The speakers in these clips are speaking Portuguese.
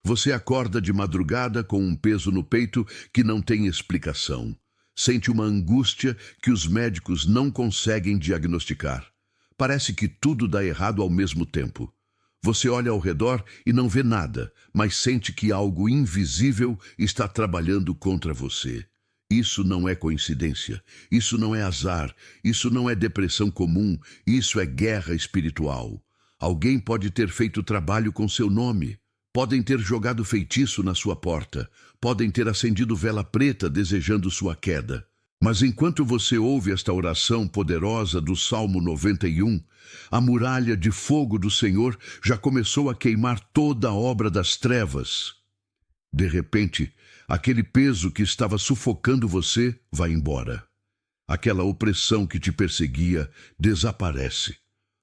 Você acorda de madrugada com um peso no peito que não tem explicação. Sente uma angústia que os médicos não conseguem diagnosticar. Parece que tudo dá errado ao mesmo tempo. Você olha ao redor e não vê nada, mas sente que algo invisível está trabalhando contra você. Isso não é coincidência, isso não é azar, isso não é depressão comum, isso é guerra espiritual. Alguém pode ter feito trabalho com seu nome. Podem ter jogado feitiço na sua porta, podem ter acendido vela preta desejando sua queda. Mas enquanto você ouve esta oração poderosa do Salmo 91, a muralha de fogo do Senhor já começou a queimar toda a obra das trevas. De repente, aquele peso que estava sufocando você vai embora. Aquela opressão que te perseguia desaparece.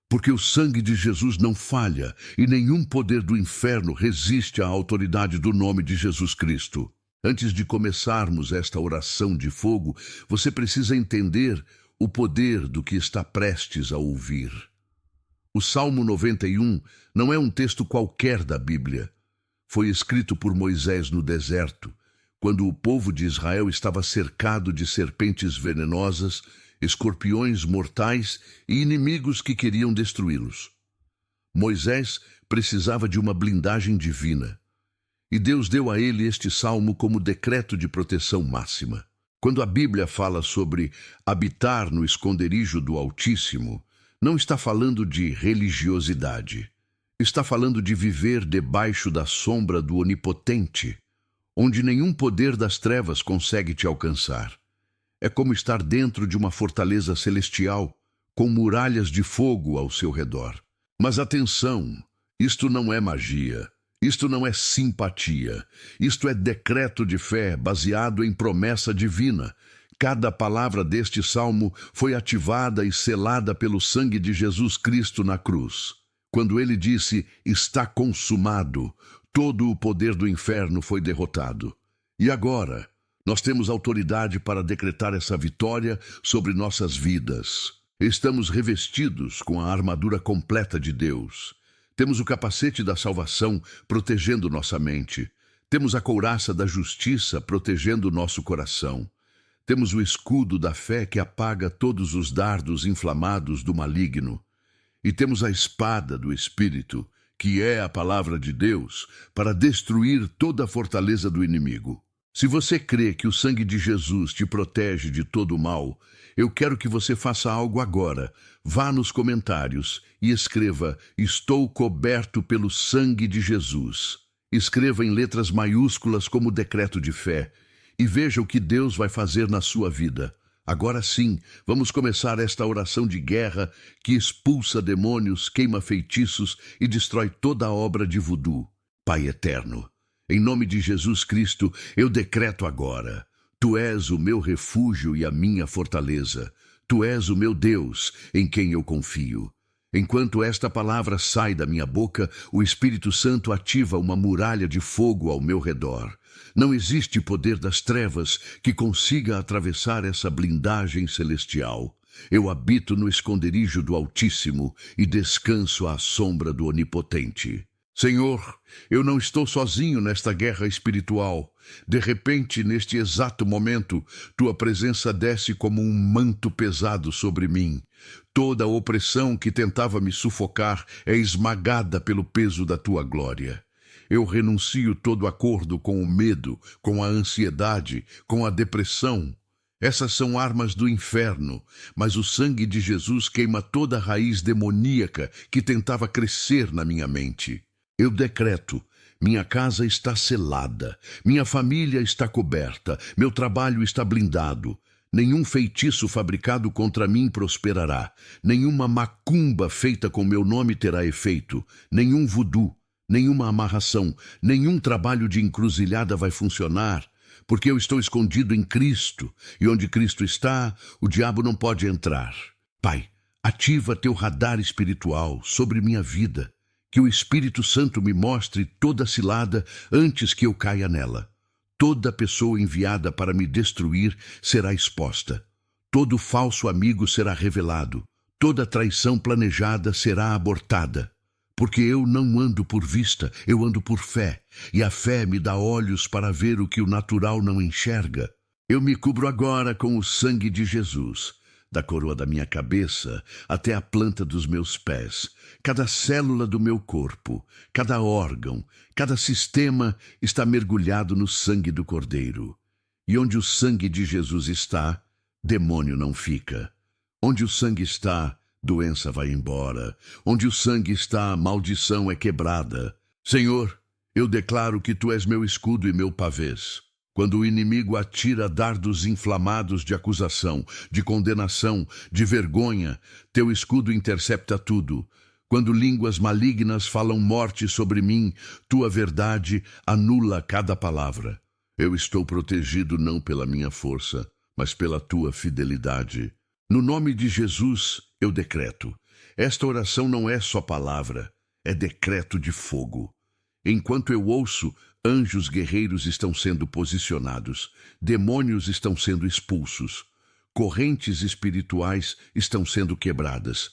Porque o sangue de Jesus não falha e nenhum poder do inferno resiste à autoridade do nome de Jesus Cristo. Antes de começarmos esta oração de fogo, você precisa entender o poder do que está prestes a ouvir. O Salmo 91 não é um texto qualquer da Bíblia. Foi escrito por Moisés no deserto, quando o povo de Israel estava cercado de serpentes venenosas, escorpiões mortais e inimigos que queriam destruí-los. Moisés precisava de uma blindagem divina. E Deus deu a ele este salmo como decreto de proteção máxima. Quando a Bíblia fala sobre habitar no esconderijo do Altíssimo, não está falando de religiosidade. Está falando de viver debaixo da sombra do Onipotente, onde nenhum poder das trevas consegue te alcançar. É como estar dentro de uma fortaleza celestial, com muralhas de fogo ao seu redor. Mas atenção, isto não é magia. Isto não é simpatia, isto é decreto de fé baseado em promessa divina. Cada palavra deste salmo foi ativada e selada pelo sangue de Jesus Cristo na cruz. Quando ele disse, está consumado, todo o poder do inferno foi derrotado. E agora, nós temos autoridade para decretar essa vitória sobre nossas vidas. Estamos revestidos com a armadura completa de Deus. Temos o capacete da salvação protegendo nossa mente. Temos a couraça da justiça protegendo nosso coração. Temos o escudo da fé que apaga todos os dardos inflamados do maligno. E temos a espada do Espírito, que é a palavra de Deus, para destruir toda a fortaleza do inimigo. Se você crê que o sangue de Jesus te protege de todo o mal, eu quero que você faça algo agora. Vá nos comentários e escreva, estou coberto pelo sangue de Jesus. Escreva em letras maiúsculas como decreto de fé e veja o que Deus vai fazer na sua vida. Agora sim, vamos começar esta oração de guerra que expulsa demônios, queima feitiços e destrói toda a obra de voodoo. Pai eterno, em nome de Jesus Cristo, eu decreto agora. Tu és o meu refúgio e a minha fortaleza. Tu és o meu Deus, em quem eu confio. Enquanto esta palavra sai da minha boca, o Espírito Santo ativa uma muralha de fogo ao meu redor. Não existe poder das trevas que consiga atravessar essa blindagem celestial. Eu habito no esconderijo do Altíssimo e descanso à sombra do Onipotente. Senhor, eu não estou sozinho nesta guerra espiritual. De repente, neste exato momento, tua presença desce como um manto pesado sobre mim. Toda a opressão que tentava me sufocar é esmagada pelo peso da tua glória. Eu renuncio todo acordo com o medo, com a ansiedade, com a depressão. Essas são armas do inferno, mas o sangue de Jesus queima toda a raiz demoníaca que tentava crescer na minha mente. Eu decreto, minha casa está selada, minha família está coberta, meu trabalho está blindado. Nenhum feitiço fabricado contra mim prosperará, nenhuma macumba feita com meu nome terá efeito, nenhum voodoo, nenhuma amarração, nenhum trabalho de encruzilhada vai funcionar, porque eu estou escondido em Cristo, e onde Cristo está, o diabo não pode entrar. Pai, ativa teu radar espiritual sobre minha vida. Que o Espírito Santo me mostre toda cilada antes que eu caia nela. Toda pessoa enviada para me destruir será exposta. Todo falso amigo será revelado. Toda traição planejada será abortada. Porque eu não ando por vista, eu ando por fé, e a fé me dá olhos para ver o que o natural não enxerga. Eu me cubro agora com o sangue de Jesus, da coroa da minha cabeça até a planta dos meus pés. Cada célula do meu corpo, cada órgão, cada sistema está mergulhado no sangue do Cordeiro. E onde o sangue de Jesus está, demônio não fica. Onde o sangue está, doença vai embora. Onde o sangue está, maldição é quebrada. Senhor, eu declaro que Tu és meu escudo e meu pavês. Quando o inimigo atira dardos inflamados de acusação, de condenação, de vergonha, Teu escudo intercepta tudo. Quando línguas malignas falam morte sobre mim, Tua verdade anula cada palavra. Eu estou protegido não pela minha força, mas pela Tua fidelidade. No nome de Jesus, eu decreto. Esta oração não é só palavra, é decreto de fogo. Enquanto eu ouço, anjos guerreiros estão sendo posicionados, demônios estão sendo expulsos, correntes espirituais estão sendo quebradas.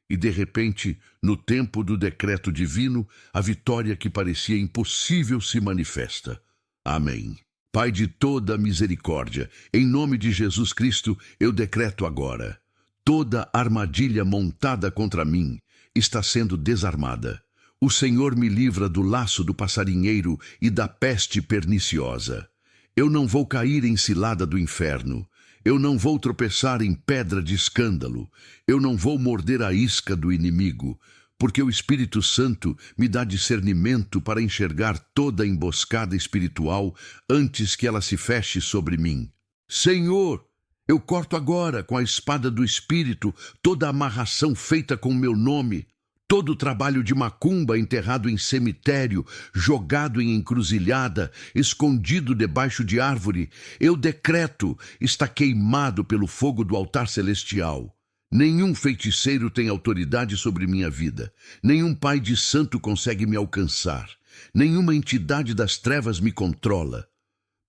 E de repente, no tempo do decreto divino, a vitória que parecia impossível se manifesta. Amém. Pai de toda misericórdia, em nome de Jesus Cristo, eu decreto agora: toda armadilha montada contra mim está sendo desarmada. O Senhor me livra do laço do passarinheiro e da peste perniciosa. Eu não vou cair em cilada do inferno. Eu não vou tropeçar em pedra de escândalo. Eu não vou morder a isca do inimigo, porque o Espírito Santo me dá discernimento para enxergar toda emboscada espiritual antes que ela se feche sobre mim. Senhor, eu corto agora com a espada do Espírito toda amarração feita com meu nome, todo trabalho de macumba enterrado em cemitério, jogado em encruzilhada, escondido debaixo de árvore. Eu decreto, está queimado pelo fogo do altar celestial. Nenhum feiticeiro tem autoridade sobre minha vida. Nenhum pai de santo consegue me alcançar. Nenhuma entidade das trevas me controla.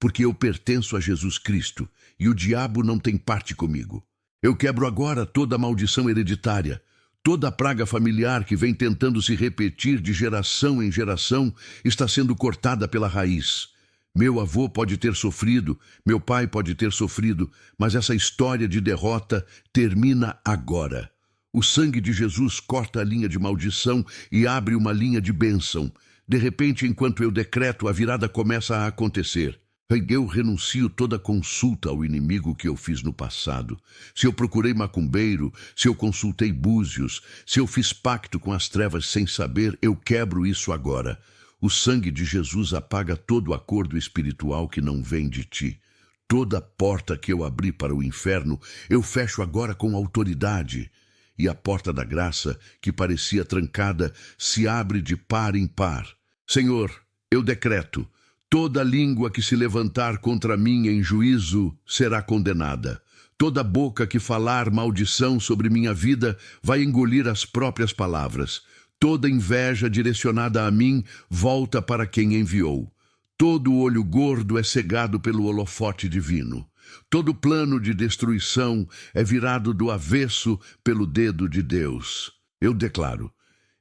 Porque eu pertenço a Jesus Cristo e o diabo não tem parte comigo. Eu quebro agora toda maldição hereditária. Toda a praga familiar que vem tentando se repetir de geração em geração está sendo cortada pela raiz. Meu avô pode ter sofrido, meu pai pode ter sofrido, mas essa história de derrota termina agora. O sangue de Jesus corta a linha de maldição e abre uma linha de bênção. De repente, enquanto eu decreto, a virada começa a acontecer. Eu renuncio toda consulta ao inimigo que eu fiz no passado. Se eu procurei macumbeiro, se eu consultei búzios, se eu fiz pacto com as trevas sem saber, eu quebro isso agora. O sangue de Jesus apaga todo acordo espiritual que não vem de ti. Toda porta que eu abri para o inferno, eu fecho agora com autoridade. E a porta da graça, que parecia trancada, se abre de par em par. Senhor, eu decreto: toda língua que se levantar contra mim em juízo será condenada. Toda boca que falar maldição sobre minha vida vai engolir as próprias palavras. Toda inveja direcionada a mim volta para quem enviou. Todo olho gordo é cegado pelo holofote divino. Todo plano de destruição é virado do avesso pelo dedo de Deus. Eu declaro: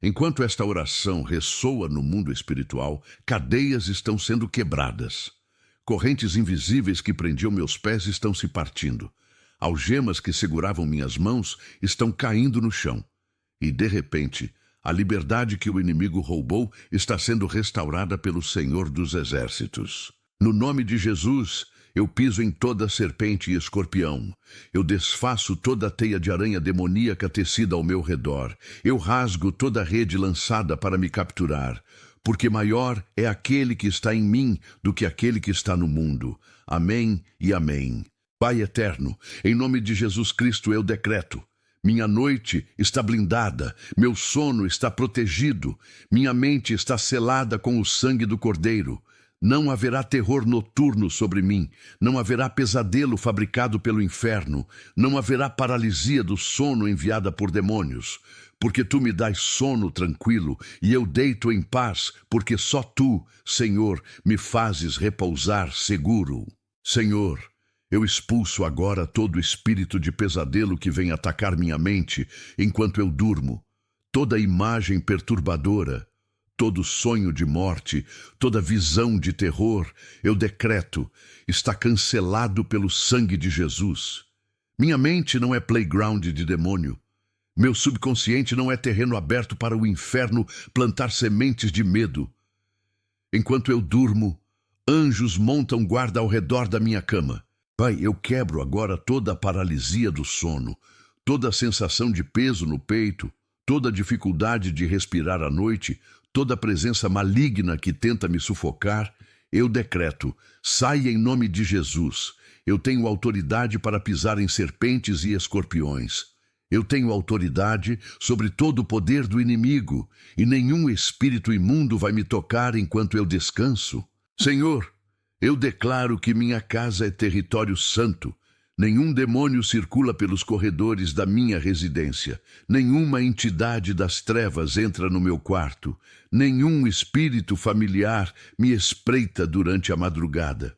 enquanto esta oração ressoa no mundo espiritual, cadeias estão sendo quebradas. Correntes invisíveis que prendiam meus pés estão se partindo. Algemas que seguravam minhas mãos estão caindo no chão. E, de repente, a liberdade que o inimigo roubou está sendo restaurada pelo Senhor dos Exércitos. No nome de Jesus, eu piso em toda serpente e escorpião. Eu desfaço toda a teia de aranha demoníaca tecida ao meu redor. Eu rasgo toda a rede lançada para me capturar. Porque maior é aquele que está em mim do que aquele que está no mundo. Amém e amém. Pai eterno, em nome de Jesus Cristo eu decreto: minha noite está blindada, meu sono está protegido, minha mente está selada com o sangue do Cordeiro. Não haverá terror noturno sobre mim, não haverá pesadelo fabricado pelo inferno, não haverá paralisia do sono enviada por demônios. Porque tu me dás sono tranquilo e eu deito em paz, porque só tu, Senhor, me fazes repousar seguro. Senhor, eu expulso agora todo espírito de pesadelo que vem atacar minha mente enquanto eu durmo. toda imagem perturbadora, todo sonho de morte, toda visão de terror, eu decreto, está cancelado pelo sangue de Jesus. Minha mente não é playground de demônio. Meu subconsciente não é terreno aberto para o inferno plantar sementes de medo. Enquanto eu durmo, anjos montam guarda ao redor da minha cama. Pai, eu quebro agora toda a paralisia do sono, toda a sensação de peso no peito, toda a dificuldade de respirar à noite, toda a presença maligna que tenta me sufocar. Eu decreto, saia em nome de Jesus. Eu tenho autoridade para pisar em serpentes e escorpiões. Eu tenho autoridade sobre todo o poder do inimigo, e nenhum espírito imundo vai me tocar enquanto eu descanso. Senhor, eu declaro que minha casa é território santo. Nenhum demônio circula pelos corredores da minha residência. Nenhuma entidade das trevas entra no meu quarto. Nenhum espírito familiar me espreita durante a madrugada.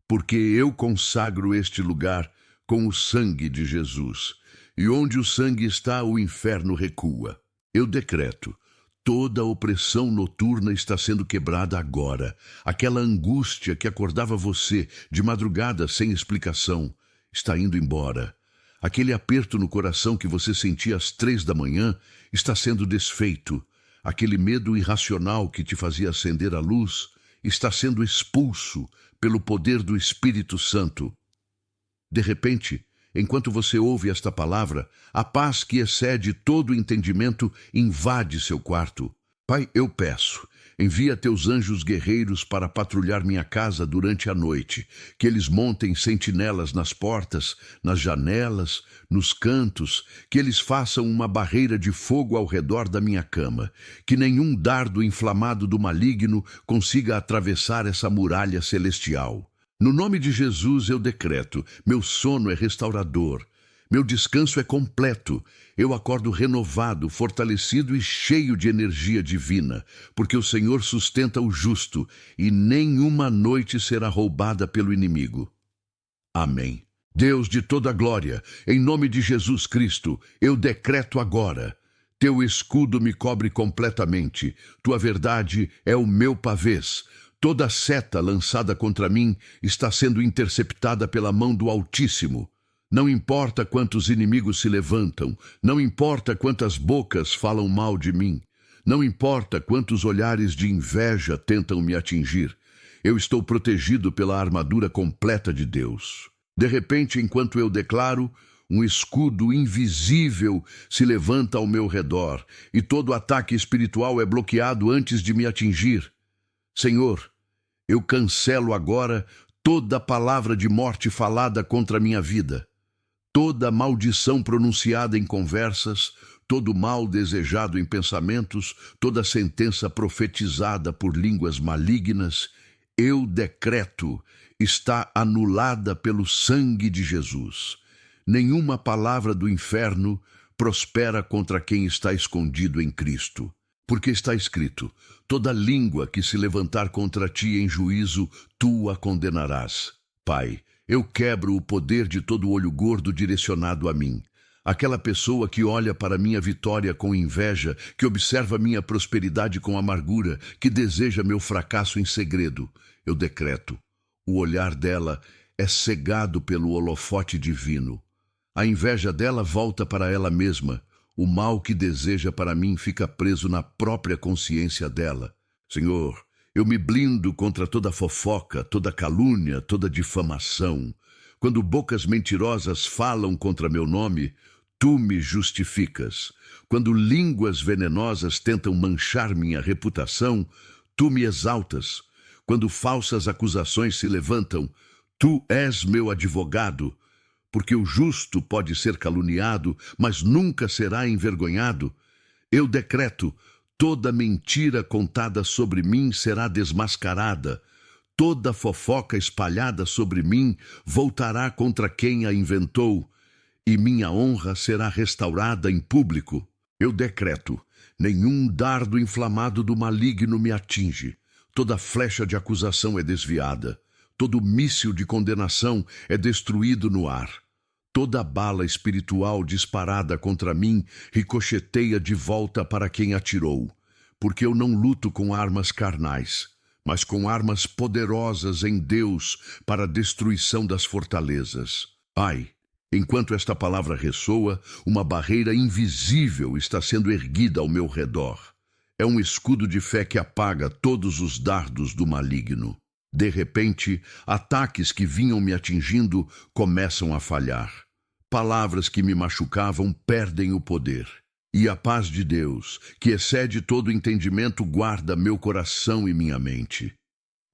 Porque eu consagro este lugar com o sangue de Jesus. E onde o sangue está, o inferno recua. Eu decreto, toda a opressão noturna está sendo quebrada agora. Aquela angústia que acordava você de madrugada sem explicação está indo embora. Aquele aperto no coração que você sentia às 3 da manhã está sendo desfeito. Aquele medo irracional que te fazia acender a luz está sendo expulso pelo poder do Espírito Santo. De repente, enquanto você ouve esta palavra, a paz que excede todo o entendimento invade seu quarto. Pai, eu peço, envia teus anjos guerreiros para patrulhar minha casa durante a noite, que eles montem sentinelas nas portas, nas janelas, nos cantos, que eles façam uma barreira de fogo ao redor da minha cama, que nenhum dardo inflamado do maligno consiga atravessar essa muralha celestial. No nome de Jesus eu decreto, meu sono é restaurador, meu descanso é completo, eu acordo renovado, fortalecido e cheio de energia divina, porque o Senhor sustenta o justo e nenhuma noite será roubada pelo inimigo. Amém. Deus de toda glória, em nome de Jesus Cristo, eu decreto agora, teu escudo me cobre completamente, tua verdade é o meu pavês. Toda seta lançada contra mim está sendo interceptada pela mão do Altíssimo. Não importa quantos inimigos se levantam, não importa quantas bocas falam mal de mim, não importa quantos olhares de inveja tentam me atingir, eu estou protegido pela armadura completa de Deus. De repente, enquanto eu declaro, um escudo invisível se levanta ao meu redor, e todo ataque espiritual é bloqueado antes de me atingir. Senhor, eu cancelo agora toda palavra de morte falada contra a minha vida, toda maldição pronunciada em conversas, todo mal desejado em pensamentos, toda sentença profetizada por línguas malignas, eu decreto, está anulada pelo sangue de Jesus. Nenhuma palavra do inferno prospera contra quem está escondido em Cristo. Porque está escrito, toda língua que se levantar contra ti em juízo, tu a condenarás. Pai, eu quebro o poder de todo olho gordo direcionado a mim. Aquela pessoa que olha para minha vitória com inveja, que observa minha prosperidade com amargura, que deseja meu fracasso em segredo. Eu decreto, o olhar dela é cegado pelo holofote divino. A inveja dela volta para ela mesma. O mal que deseja para mim fica preso na própria consciência dela. Senhor, eu me blindo contra toda fofoca, toda calúnia, toda difamação. Quando bocas mentirosas falam contra meu nome, tu me justificas. Quando línguas venenosas tentam manchar minha reputação, tu me exaltas. Quando falsas acusações se levantam, tu és meu advogado. Porque o justo pode ser caluniado, mas nunca será envergonhado. Eu decreto, toda mentira contada sobre mim será desmascarada. Toda fofoca espalhada sobre mim voltará contra quem a inventou, e minha honra será restaurada em público. Eu decreto, nenhum dardo inflamado do maligno me atinge. Toda flecha de acusação é desviada. Todo míssil de condenação é destruído no ar. Toda bala espiritual disparada contra mim ricocheteia de volta para quem atirou, porque eu não luto com armas carnais, mas com armas poderosas em Deus para a destruição das fortalezas. Ai, enquanto esta palavra ressoa, uma barreira invisível está sendo erguida ao meu redor. É um escudo de fé que apaga todos os dardos do maligno. De repente, ataques que vinham me atingindo começam a falhar. Palavras que me machucavam perdem o poder. E a paz de Deus, que excede todo entendimento, guarda meu coração e minha mente.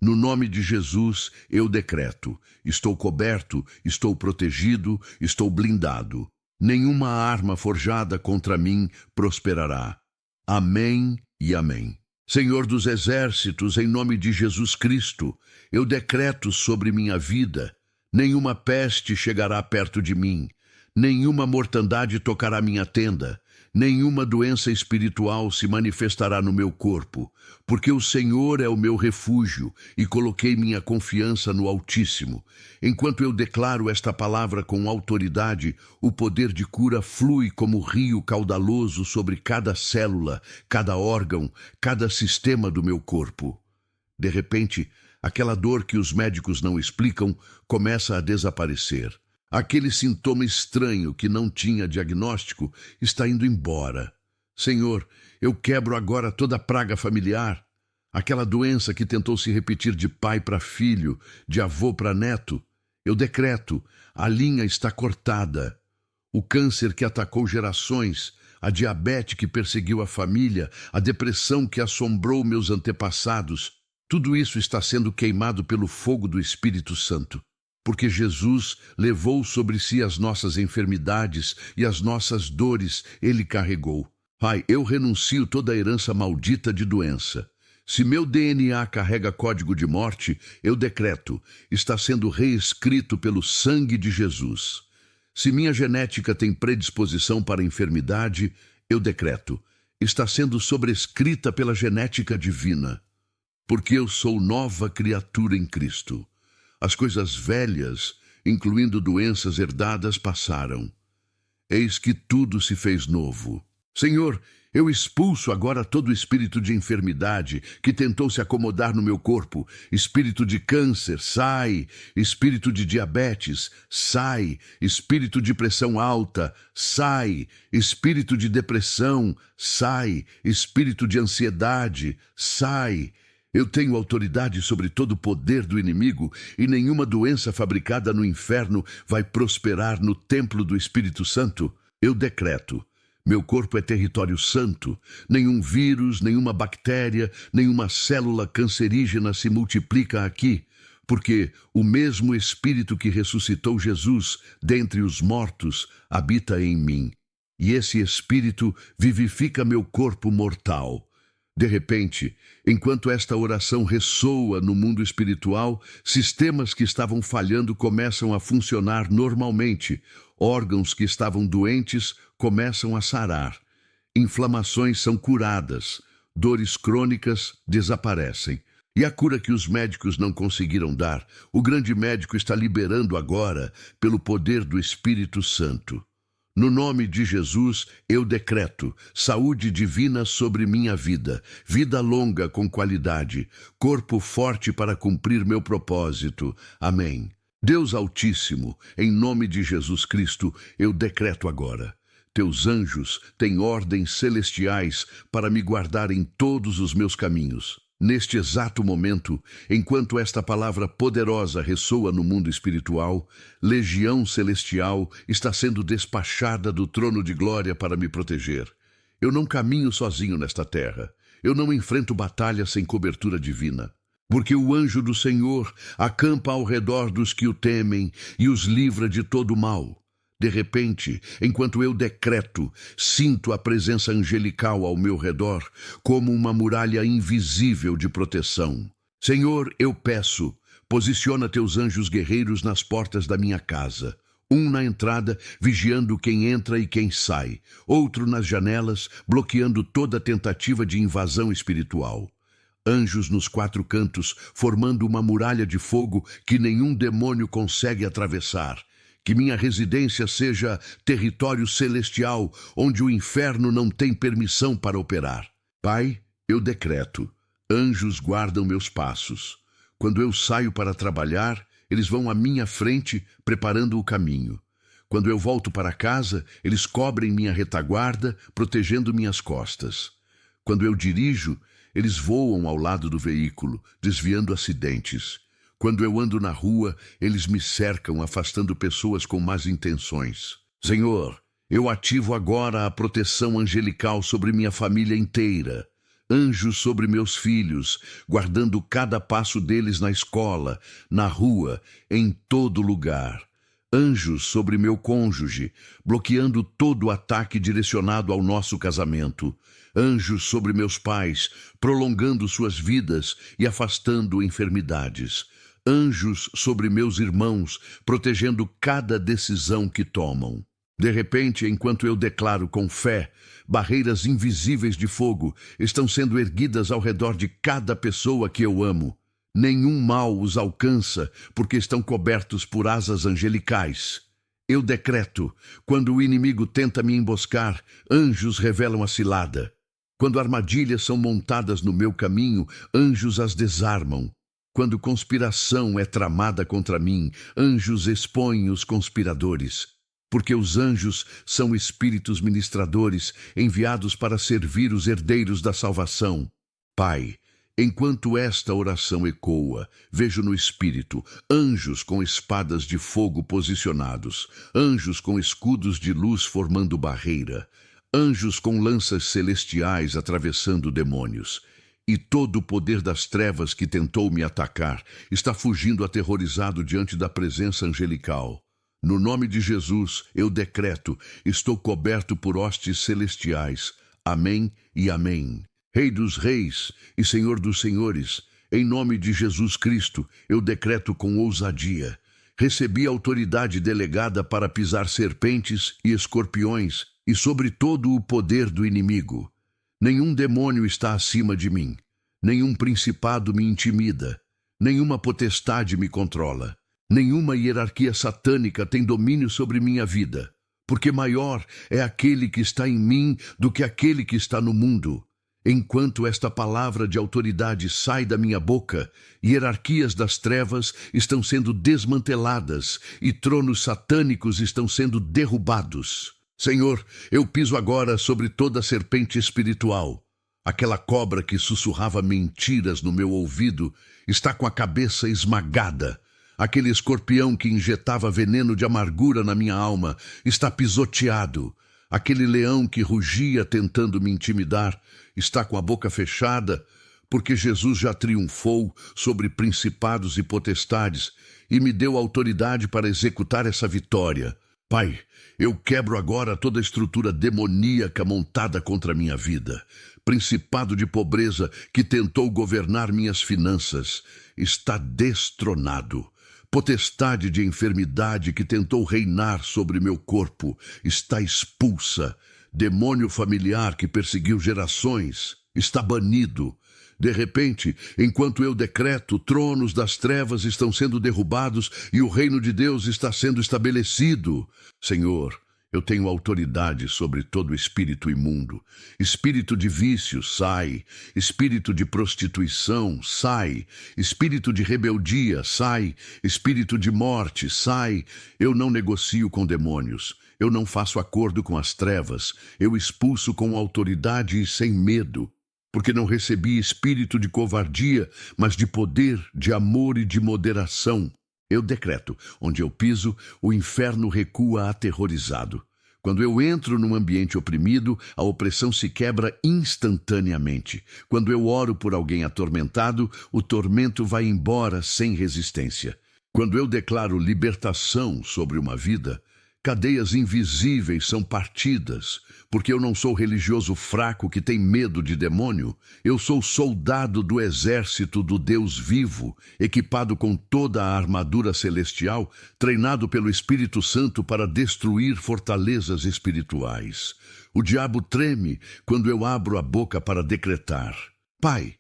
No nome de Jesus, eu decreto: estou coberto, estou protegido, estou blindado. Nenhuma arma forjada contra mim prosperará. Amém e amém. Senhor dos exércitos, em nome de Jesus Cristo, eu decreto sobre minha vida: nenhuma peste chegará perto de mim, nenhuma mortandade tocará minha tenda, nenhuma doença espiritual se manifestará no meu corpo, porque o Senhor é o meu refúgio e coloquei minha confiança no Altíssimo. Enquanto eu declaro esta palavra com autoridade, o poder de cura flui como rio caudaloso sobre cada célula, cada órgão, cada sistema do meu corpo. De repente, aquela dor que os médicos não explicam começa a desaparecer. Aquele sintoma estranho que não tinha diagnóstico está indo embora. Senhor, eu quebro agora toda praga familiar, aquela doença que tentou se repetir de pai para filho, de avô para neto. Eu decreto: a linha está cortada. O câncer que atacou gerações, a diabetes que perseguiu a família, a depressão que assombrou meus antepassados, tudo isso está sendo queimado pelo fogo do Espírito Santo. Porque Jesus levou sobre si as nossas enfermidades e as nossas dores ele carregou. Pai, eu renuncio toda a herança maldita de doença. Se meu DNA carrega código de morte, eu decreto: está sendo reescrito pelo sangue de Jesus. Se minha genética tem predisposição para a enfermidade, eu decreto: está sendo sobrescrita pela genética divina. Porque eu sou nova criatura em Cristo. As coisas velhas, incluindo doenças herdadas, passaram. Eis que tudo se fez novo. Senhor, eu expulso agora todo espírito de enfermidade que tentou se acomodar no meu corpo. Espírito de câncer, sai. Espírito de diabetes, sai. Espírito de pressão alta, sai. Espírito de depressão, sai. Espírito de ansiedade, sai. Eu tenho autoridade sobre todo o poder do inimigo e nenhuma doença fabricada no inferno vai prosperar no templo do Espírito Santo. Eu decreto: meu corpo é território santo. Nenhum vírus, nenhuma bactéria, nenhuma célula cancerígena se multiplica aqui, porque o mesmo Espírito que ressuscitou Jesus dentre os mortos habita em mim. E esse Espírito vivifica meu corpo mortal. De repente, enquanto esta oração ressoa no mundo espiritual, sistemas que estavam falhando começam a funcionar normalmente, órgãos que estavam doentes começam a sarar, inflamações são curadas, dores crônicas desaparecem. E a cura que os médicos não conseguiram dar, o grande médico está liberando agora pelo poder do Espírito Santo. No nome de Jesus, eu decreto saúde divina sobre minha vida, vida longa com qualidade, corpo forte para cumprir meu propósito. Amém. Deus Altíssimo, em nome de Jesus Cristo, eu decreto agora: teus anjos têm ordens celestiais para me guardar em todos os meus caminhos. Neste exato momento, enquanto esta palavra poderosa ressoa no mundo espiritual, legião celestial está sendo despachada do trono de glória para me proteger. Eu não caminho sozinho nesta terra. Eu não enfrento batalha sem cobertura divina. Porque o anjo do Senhor acampa ao redor dos que o temem e os livra de todo o mal. De repente, enquanto eu decreto, sinto a presença angelical ao meu redor, como uma muralha invisível de proteção. Senhor, eu peço, posiciona teus anjos guerreiros nas portas da minha casa. Um na entrada, vigiando quem entra e quem sai. Outro nas janelas, bloqueando toda tentativa de invasão espiritual. Anjos nos quatro cantos, formando uma muralha de fogo que nenhum demônio consegue atravessar. Que minha residência seja território celestial, onde o inferno não tem permissão para operar. Pai, eu decreto: anjos guardam meus passos. Quando eu saio para trabalhar, eles vão à minha frente, preparando o caminho. Quando eu volto para casa, eles cobrem minha retaguarda, protegendo minhas costas. Quando eu dirijo, eles voam ao lado do veículo, desviando acidentes. Quando eu ando na rua, eles me cercam, afastando pessoas com más intenções. Senhor, eu ativo agora a proteção angelical sobre minha família inteira. Anjos sobre meus filhos, guardando cada passo deles na escola, na rua, em todo lugar. Anjos sobre meu cônjuge, bloqueando todo ataque direcionado ao nosso casamento. Anjos sobre meus pais, prolongando suas vidas e afastando enfermidades. Anjos sobre meus irmãos, protegendo cada decisão que tomam. De repente, enquanto eu declaro com fé, barreiras invisíveis de fogo estão sendo erguidas ao redor de cada pessoa que eu amo. Nenhum mal os alcança, porque estão cobertos por asas angelicais. Eu decreto: quando o inimigo tenta me emboscar, anjos revelam a cilada. Quando armadilhas são montadas no meu caminho, anjos as desarmam. Quando conspiração é tramada contra mim, anjos expõem os conspiradores. Porque os anjos são espíritos ministradores, enviados para servir os herdeiros da salvação. Pai, enquanto esta oração ecoa, vejo no espírito anjos com espadas de fogo posicionados, anjos com escudos de luz formando barreira, anjos com lanças celestiais atravessando demônios. E todo o poder das trevas que tentou me atacar está fugindo aterrorizado diante da presença angelical. No nome de Jesus, eu decreto: estou coberto por hostes celestiais. Amém e amém. Rei dos reis e Senhor dos senhores, em nome de Jesus Cristo, eu decreto com ousadia: recebi autoridade delegada para pisar serpentes e escorpiões e sobre todo o poder do inimigo. Nenhum demônio está acima de mim, nenhum principado me intimida, nenhuma potestade me controla, nenhuma hierarquia satânica tem domínio sobre minha vida, porque maior é aquele que está em mim do que aquele que está no mundo. Enquanto esta palavra de autoridade sai da minha boca, hierarquias das trevas estão sendo desmanteladas e tronos satânicos estão sendo derrubados. Senhor, eu piso agora sobre toda serpente espiritual. Aquela cobra que sussurrava mentiras no meu ouvido está com a cabeça esmagada. Aquele escorpião que injetava veneno de amargura na minha alma está pisoteado. Aquele leão que rugia tentando me intimidar está com a boca fechada, porque Jesus já triunfou sobre principados e potestades e me deu autoridade para executar essa vitória. Pai, eu quebro agora toda a estrutura demoníaca montada contra a minha vida. Principado de pobreza que tentou governar minhas finanças está destronado. Potestade de enfermidade que tentou reinar sobre meu corpo está expulsa. Demônio familiar que perseguiu gerações está banido. De repente, enquanto eu decreto, tronos das trevas estão sendo derrubados e o reino de Deus está sendo estabelecido. Senhor, eu tenho autoridade sobre todo espírito imundo. Espírito de vício, sai. Espírito de prostituição, sai. Espírito de rebeldia, sai. Espírito de morte, sai. Eu não negocio com demônios. Eu não faço acordo com as trevas. Eu expulso com autoridade e sem medo. Porque não recebi espírito de covardia, mas de poder, de amor e de moderação. Eu decreto: onde eu piso, o inferno recua aterrorizado. Quando eu entro num ambiente oprimido, a opressão se quebra instantaneamente. Quando eu oro por alguém atormentado, o tormento vai embora sem resistência. Quando eu declaro libertação sobre uma vida, cadeias invisíveis são partidas, porque eu não sou religioso fraco que tem medo de demônio. Eu sou soldado do exército do Deus vivo, equipado com toda a armadura celestial, treinado pelo Espírito Santo para destruir fortalezas espirituais. O diabo treme quando eu abro a boca para decretar. Pai,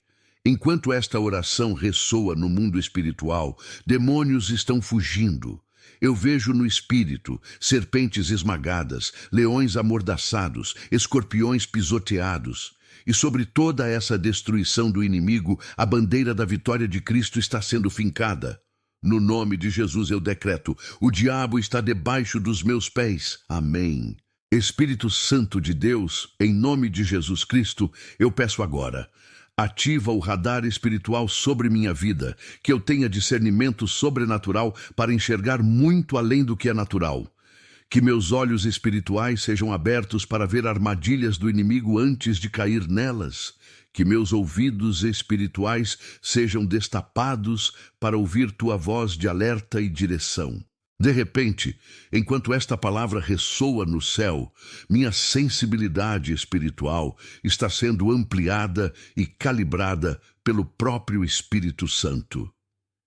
enquanto esta oração ressoa no mundo espiritual, demônios estão fugindo. Eu vejo no espírito serpentes esmagadas, leões amordaçados, escorpiões pisoteados. E sobre toda essa destruição do inimigo, a bandeira da vitória de Cristo está sendo fincada. No nome de Jesus eu decreto: o diabo está debaixo dos meus pés. Amém. Espírito Santo de Deus, em nome de Jesus Cristo, eu peço agora: ativa o radar espiritual sobre minha vida, que eu tenha discernimento sobrenatural para enxergar muito além do que é natural. Que meus olhos espirituais sejam abertos para ver armadilhas do inimigo antes de cair nelas. Que meus ouvidos espirituais sejam destapados para ouvir tua voz de alerta e direção. De repente, enquanto esta palavra ressoa no céu, minha sensibilidade espiritual está sendo ampliada e calibrada pelo próprio Espírito Santo.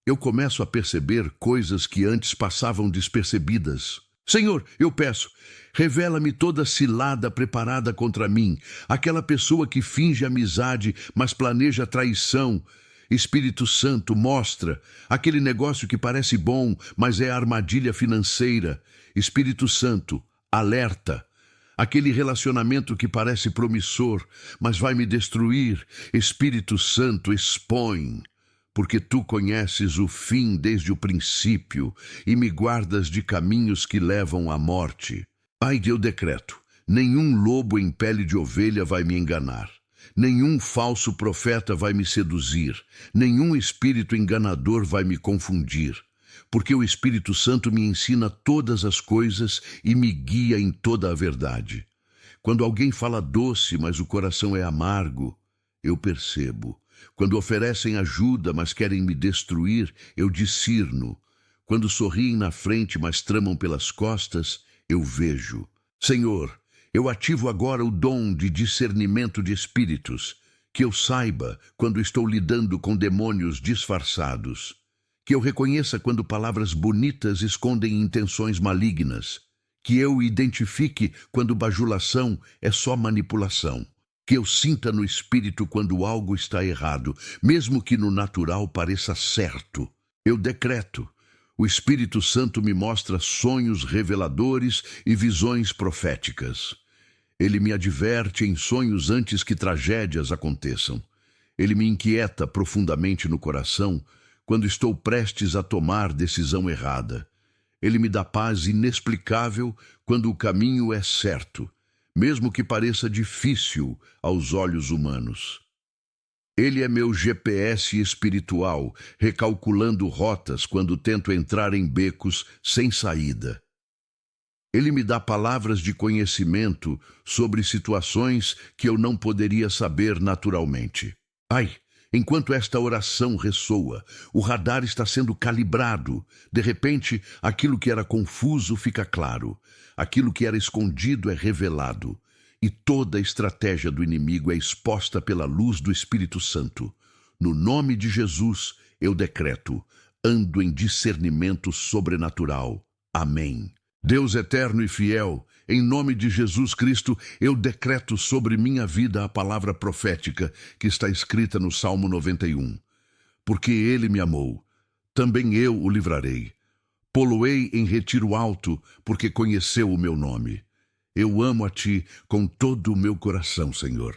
Eu começo a perceber coisas que antes passavam despercebidas. Senhor, eu peço, revela-me toda cilada preparada contra mim, aquela pessoa que finge amizade, mas planeja traição. Espírito Santo, mostra aquele negócio que parece bom, mas é armadilha financeira. Espírito Santo, alerta aquele relacionamento que parece promissor, mas vai me destruir. Espírito Santo, expõe, porque tu conheces o fim desde o princípio e me guardas de caminhos que levam à morte. Pai, eu decreto: nenhum lobo em pele de ovelha vai me enganar. Nenhum falso profeta vai me seduzir, nenhum espírito enganador vai me confundir, porque o Espírito Santo me ensina todas as coisas e me guia em toda a verdade. Quando alguém fala doce, mas o coração é amargo, eu percebo. Quando oferecem ajuda, mas querem me destruir, eu discerno. Quando sorriem na frente, mas tramam pelas costas, eu vejo. Senhor, eu ativo agora o dom de discernimento de espíritos, que eu saiba quando estou lidando com demônios disfarçados, que eu reconheça quando palavras bonitas escondem intenções malignas, que eu identifique quando bajulação é só manipulação, que eu sinta no espírito quando algo está errado, mesmo que no natural pareça certo. Eu decreto: o Espírito Santo me mostra sonhos reveladores e visões proféticas. Ele me adverte em sonhos antes que tragédias aconteçam. Ele me inquieta profundamente no coração quando estou prestes a tomar decisão errada. Ele me dá paz inexplicável quando o caminho é certo, mesmo que pareça difícil aos olhos humanos. Ele é meu GPS espiritual, recalculando rotas quando tento entrar em becos sem saída. Ele me dá palavras de conhecimento sobre situações que eu não poderia saber naturalmente. Ai, enquanto esta oração ressoa, o radar está sendo calibrado. De repente, aquilo que era confuso fica claro. Aquilo que era escondido é revelado. E toda a estratégia do inimigo é exposta pela luz do Espírito Santo. No nome de Jesus, eu decreto: ando em discernimento sobrenatural. Amém. Deus eterno e fiel, em nome de Jesus Cristo, eu decreto sobre minha vida a palavra profética que está escrita no Salmo 91. Porque ele me amou, também eu o livrarei. Pô-lo-ei em retiro alto, porque conheceu o meu nome. Eu amo a ti com todo o meu coração, Senhor.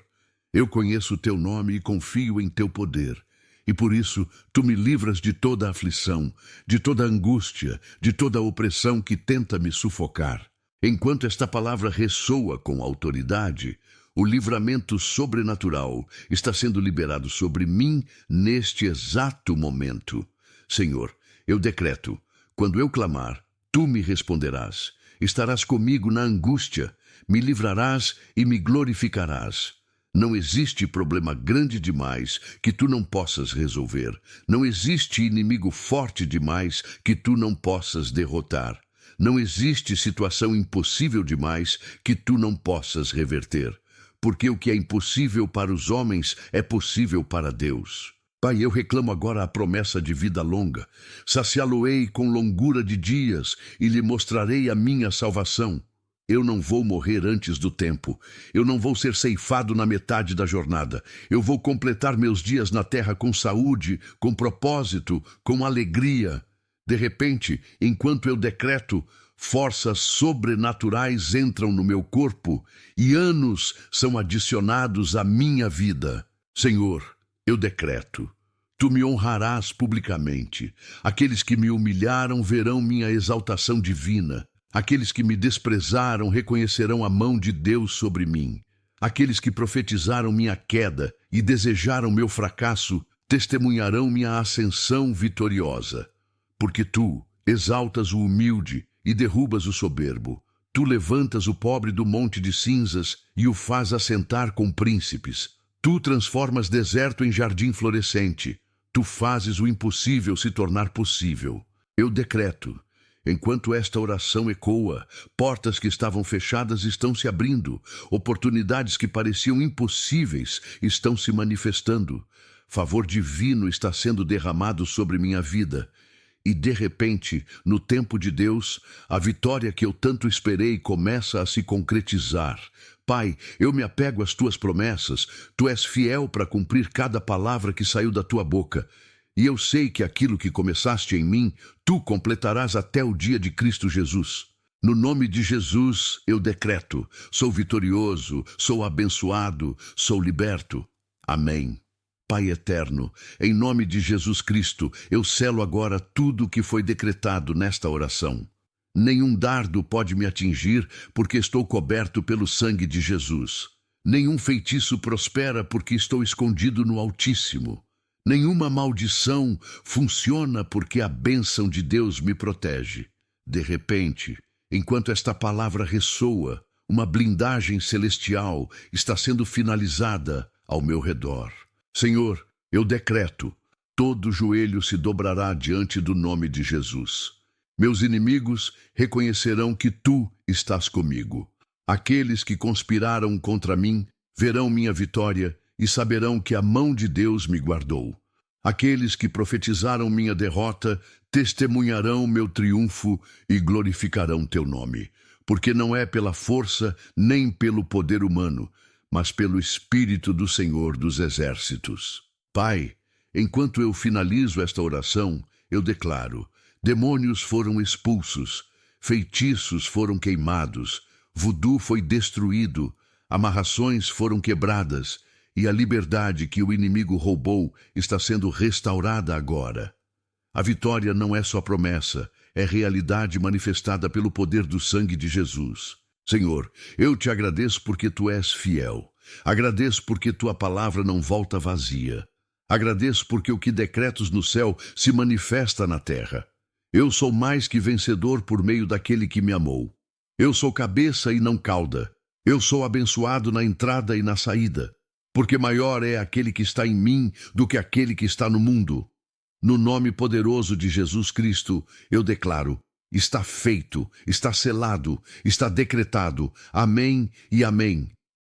Eu conheço o teu nome e confio em teu poder. E por isso, tu me livras de toda aflição, de toda angústia, de toda opressão que tenta me sufocar. Enquanto esta palavra ressoa com autoridade, o livramento sobrenatural está sendo liberado sobre mim neste exato momento. Senhor, eu decreto: quando eu clamar, tu me responderás. Estarás comigo na angústia, me livrarás e me glorificarás. Não existe problema grande demais que tu não possas resolver. Não existe inimigo forte demais que tu não possas derrotar. Não existe situação impossível demais que tu não possas reverter. Porque o que é impossível para os homens é possível para Deus. Pai, eu reclamo agora a promessa de vida longa. Saciá-lo-ei com longura de dias e lhe mostrarei a minha salvação. Eu não vou morrer antes do tempo. Eu não vou ser ceifado na metade da jornada. Eu vou completar meus dias na terra com saúde, com propósito, com alegria. De repente, enquanto eu decreto, forças sobrenaturais entram no meu corpo e anos são adicionados à minha vida. Senhor, eu decreto. Tu me honrarás publicamente. Aqueles que me humilharam verão minha exaltação divina. Aqueles que me desprezaram reconhecerão a mão de Deus sobre mim. Aqueles que profetizaram minha queda e desejaram meu fracasso testemunharão minha ascensão vitoriosa. Porque tu exaltas o humilde e derrubas o soberbo. Tu levantas o pobre do monte de cinzas e o faz assentar com príncipes. Tu transformas deserto em jardim florescente. Tu fazes o impossível se tornar possível. Eu decreto. Enquanto esta oração ecoa, portas que estavam fechadas estão se abrindo, oportunidades que pareciam impossíveis estão se manifestando. Favor divino está sendo derramado sobre minha vida. E, de repente, no tempo de Deus, a vitória que eu tanto esperei começa a se concretizar. Pai, eu me apego às tuas promessas. Tu és fiel para cumprir cada palavra que saiu da tua boca. E eu sei que aquilo que começaste em mim, tu completarás até o dia de Cristo Jesus. No nome de Jesus, eu decreto: sou vitorioso, sou abençoado, sou liberto. Amém. Pai eterno, em nome de Jesus Cristo, eu selo agora tudo o que foi decretado nesta oração. Nenhum dardo pode me atingir, porque estou coberto pelo sangue de Jesus. Nenhum feitiço prospera, porque estou escondido no Altíssimo. Nenhuma maldição funciona, porque a bênção de Deus me protege. De repente, enquanto esta palavra ressoa, uma blindagem celestial está sendo finalizada ao meu redor. Senhor, eu decreto, todo joelho se dobrará diante do nome de Jesus. Meus inimigos reconhecerão que tu estás comigo. Aqueles que conspiraram contra mim verão minha vitória e saberão que a mão de Deus me guardou. Aqueles que profetizaram minha derrota testemunharão meu triunfo e glorificarão teu nome, porque não é pela força nem pelo poder humano, mas pelo Espírito do Senhor dos Exércitos. Pai, enquanto eu finalizo esta oração, eu declaro: demônios foram expulsos, feitiços foram queimados, vodu foi destruído, amarrações foram quebradas, e a liberdade que o inimigo roubou está sendo restaurada agora. A vitória não é só promessa, é realidade manifestada pelo poder do sangue de Jesus. Senhor, eu te agradeço porque tu és fiel. Agradeço porque tua palavra não volta vazia. Agradeço porque o que decretos no céu se manifesta na terra. Eu sou mais que vencedor por meio daquele que me amou. Eu sou cabeça e não cauda. Eu sou abençoado na entrada e na saída, porque maior é aquele que está em mim do que aquele que está no mundo. No nome poderoso de Jesus Cristo, eu declaro: está feito, está selado, está decretado. Amém e amém.